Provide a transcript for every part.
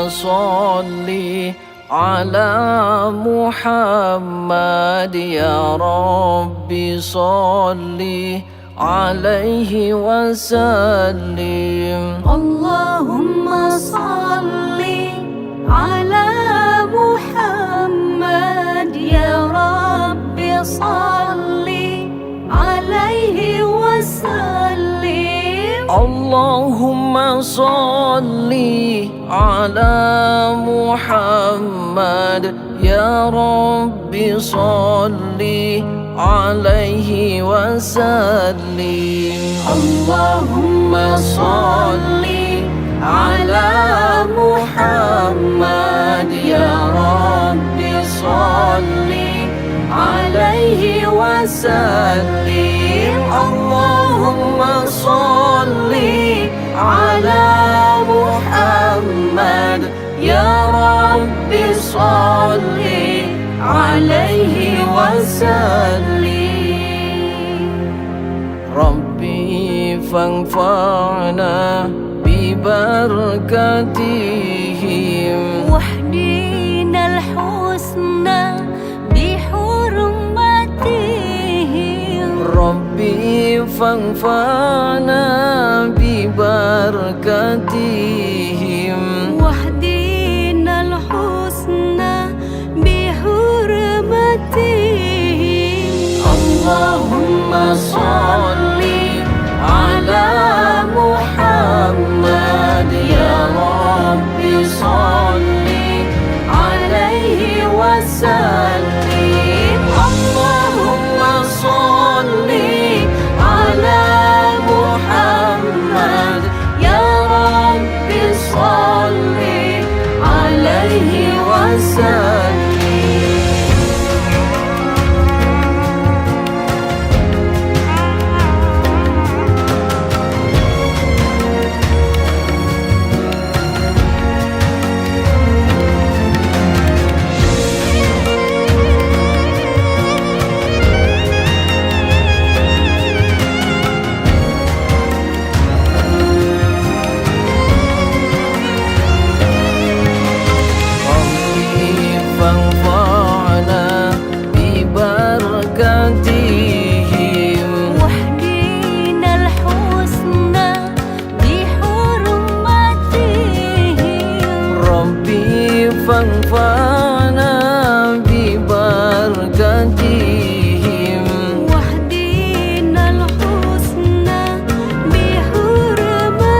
صل على محمد يا رب صل عليه وسلم. اللهم صل على محمد يا رب صل عليه وسلم. اللهم صل على محمد يا رب صل عليه وسلم. اللهم صل على محمد يا رب صل عليه وسلم. اللهم صل على محمد يا رب صل عليه وسلم. ربي فانفعنا ببركتهم واهدنا الحسنى بحرمتهم. ربي فانفعنا ببركتهم واهدنا الحسنى بحرمتهم. اللهم صل على محمد يا رب صل عليه وسلم. اللهم صل على محمد يا رب صل عليه وسلم. فانفعنا ببركتهم واهدنا الحسنى بحرمتهم. ربي فانفعنا ببركتهم واهدنا الحسنى بحرمتهم.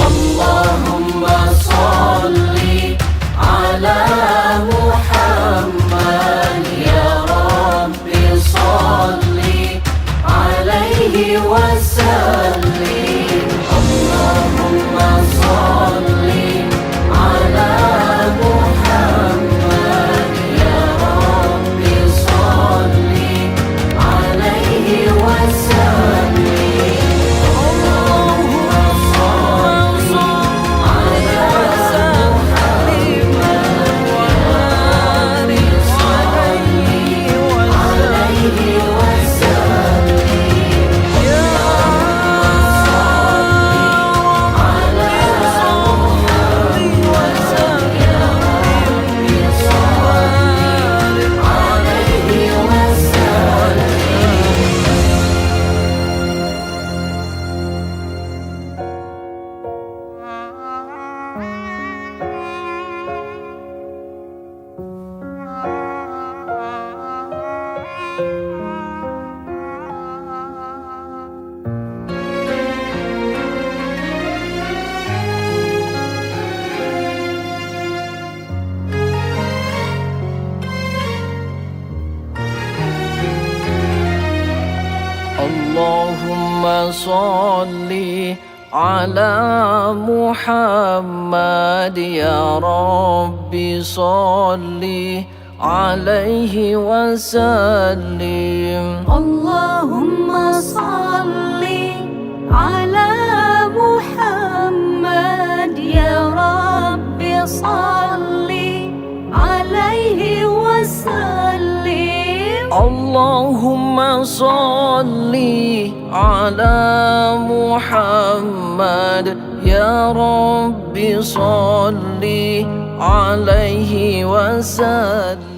اللهم صل على محمد يا رب صل عليه وسلم. اللهم صل على محمد يا رب صل عليه وسلم. اللهم صل على اللهم صل على محمد يا رب صل عليه وسلم. اللهم صل على محمد يا رب صل عليه وسلم. اللهم صل على محمد يا رب صل عليه وسلم.